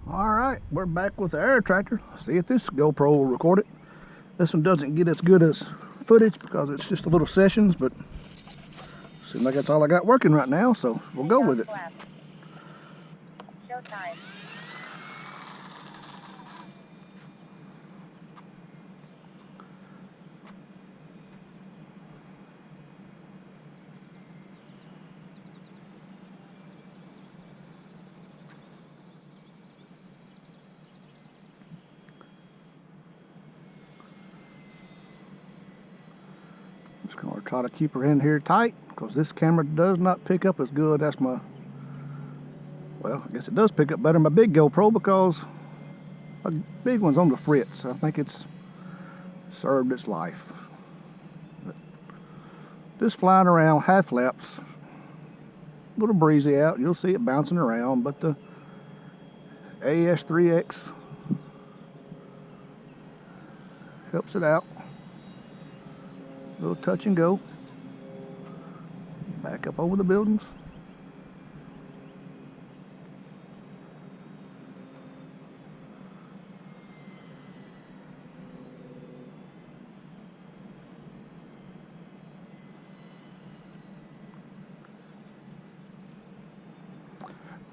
Alright, we're back with the air tractor. See if this GoPro will record it. This one doesn't get as good as footage because it's just a little sessions, but seems like that's all I got working right now, so we'll go with it. Showtime. Just gonna try to keep her in here tight because this camera does not pick up as good. That's my, well, I guess it does pick up better than my big GoPro because my big one's on the fritz. I think it's served its life. But just flying around half flaps, a little breezy out. You'll see it bouncing around, but the AS3X helps it out. A little touch and go. Back up over the buildings.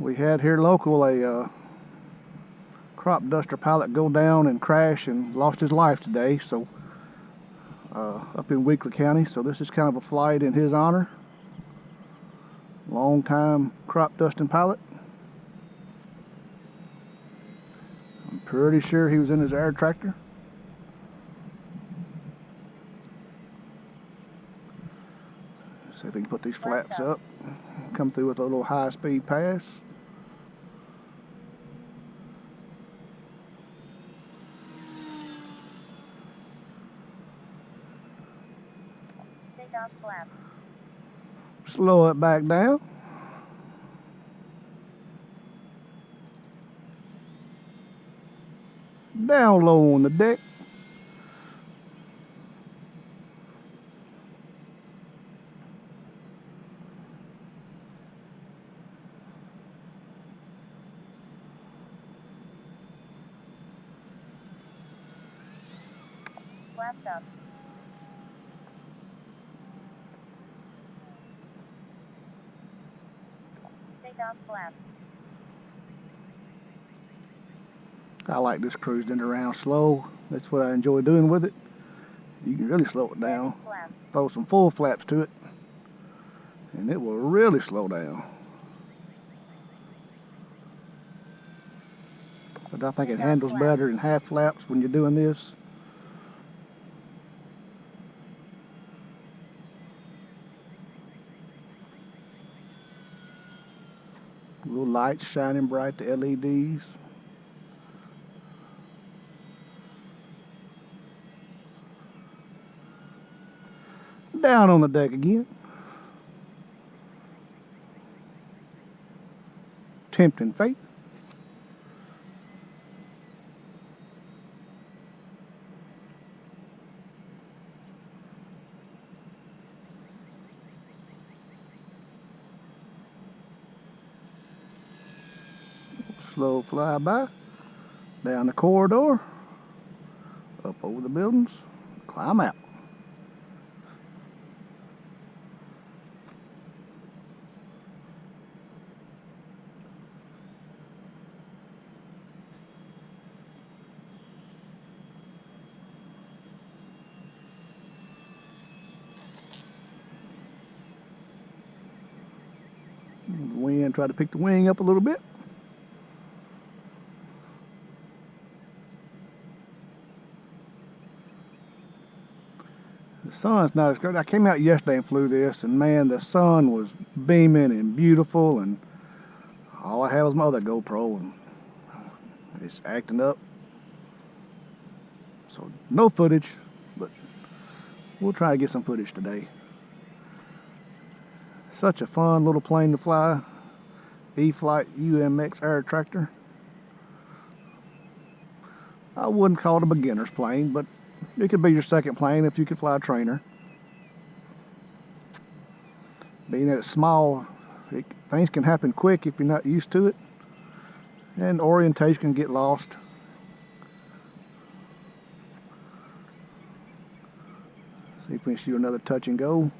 We had here local a crop duster pilot go down and crash and lost his life today, so up in Weakley County, so this is kind of a flight in his honor. Long time crop dusting pilot. I'm pretty sure he was in his air tractor. See if we can put these flaps up. Come through with a little high-speed pass. Take off flap. Slow it back down. Down low on the deck. Flaps up. Take off flap. I like this cruising around slow. That's what I enjoy doing with it. You can really slow it down. Throw some full flaps to it, and it will really slow down. But I think it handles better in half flaps when you're doing this. Little lights shining bright, the LEDs. Down on the deck again. Tempting fate. Slow flyby. Down the corridor. Up over the buildings. Climb out. The wind, try to pick the wing up a little bit. The sun's not as good. I came out yesterday and flew this, and man, the sun was beaming and beautiful, and all I had was my other GoPro, and it's acting up. So no footage, but we'll try to get some footage today. Such a fun little plane to fly. Flite UMX Air tractor. I wouldn't call it a beginner's plane, but it could be your second plane if you could fly a trainer. Being that it's small, things can happen quick if you're not used to it. and orientation can get lost. See if we can shoot another touch and go.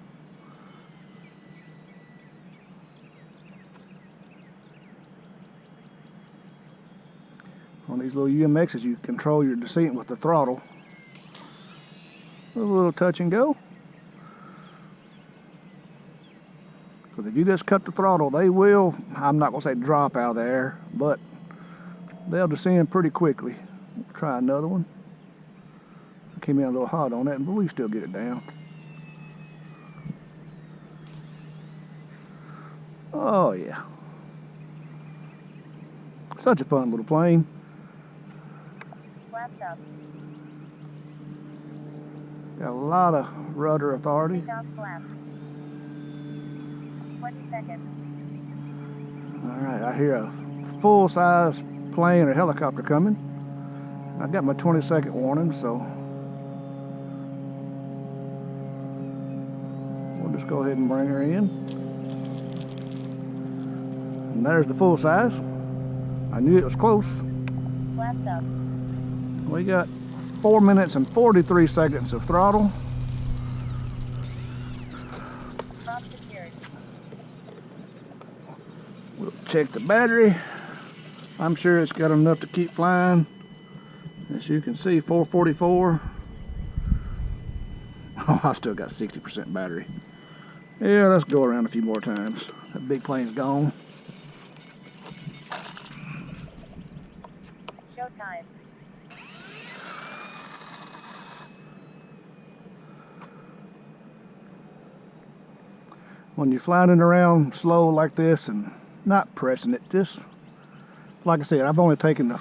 On these little UMXs, you control your descent with the throttle. A little touch and go. Because if you just cut the throttle, they will, I'm not going to say drop out of the air, but they'll descend pretty quickly. We'll try another one. I came in a little hot on that, but we still get it down. Oh yeah. Such a fun little plane. Flaps up. Got a lot of rudder authority. Take off flaps. 20 seconds. Alright, I hear a full-size plane or helicopter coming. I got my 20-second warning, so we'll just go ahead and bring her in. And there's the full size. I knew it was close. Flaps up. We got 4 minutes and 43 seconds of throttle. Prop secured. We'll check the battery. I'm sure it's got enough to keep flying. As you can see, 444. Oh, I still got 60% battery. Yeah, let's go around a few more times. That big plane's gone. Showtime. When you're flying it around slow like this and not pressing it, just like I said, I've only taken the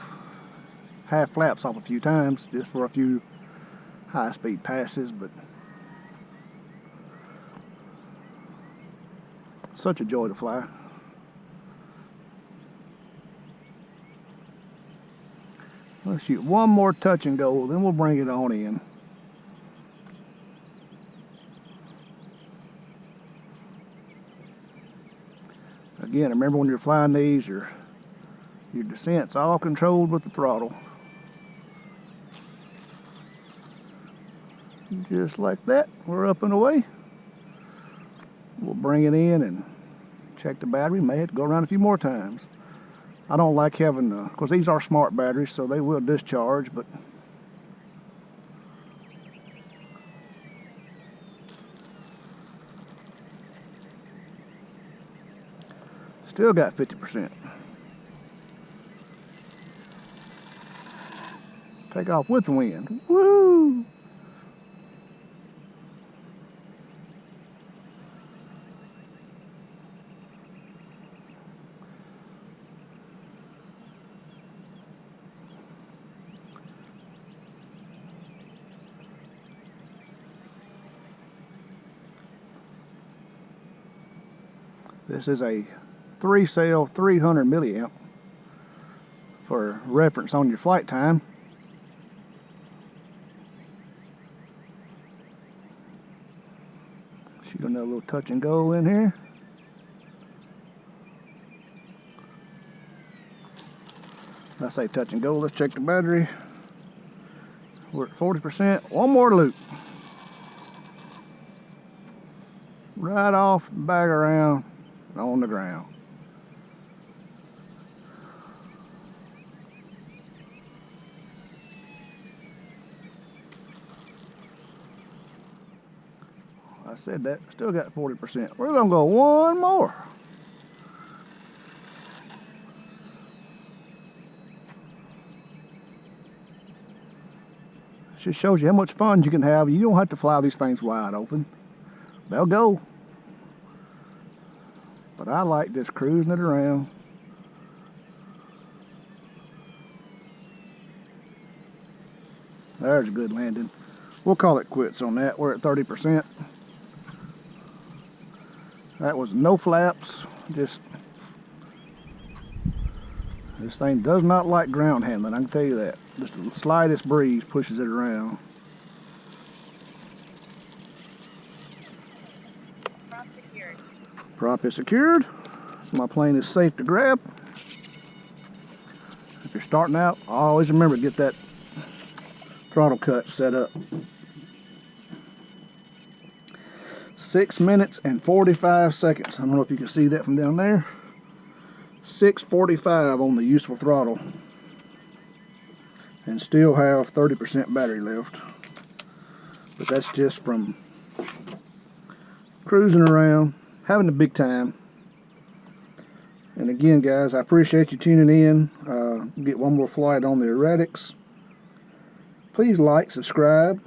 half flaps off a few times just for a few high-speed passes, but such a joy to fly. Let's shoot one more touch and go, then we'll bring it on in. Again, remember when you're flying these, your descent's all controlled with the throttle. Just like that, we're up and away. We'll bring it in and check the battery. May have to go around a few more times. I don't like having, of course these are smart batteries, so they will discharge, but still got 50%. Take off with the wind. Woo! This is a 3-cell 300 milliamp for reference on your flight time. Shoot another little touch and go in here. I say touch and go, let's check the battery. We're at 40%. One more loop. Right off, back around, on the ground. I said that, still got 40%. We're gonna go one more. Just shows you how much fun you can have. You don't have to fly these things wide open. They'll go. But I like just cruising it around. There's a good landing. We'll call it quits on that. We're at 30%. That was no flaps. Just, this thing does not like ground handling, I can tell you that. Just the slightest breeze pushes it around. Prop secured. Prop is secured, so my plane is safe to grab. If you're starting out, always remember to get that throttle cut set up. 6 minutes and 45 seconds. I don't know if you can see that from down there. 6:45 on the useful throttle. And still have 30% battery left. But that's just from cruising around, having a big time. And again, guys, I appreciate you tuning in. Get one more flight on the erratics. Please like, subscribe,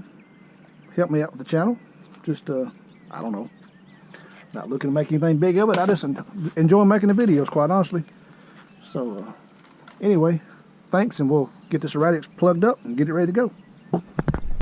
help me out with the channel. Just, I don't know, not looking to make anything big of it. I just enjoy making the videos, quite honestly. So, anyway, thanks, and we'll get this erratics plugged up and get it ready to go.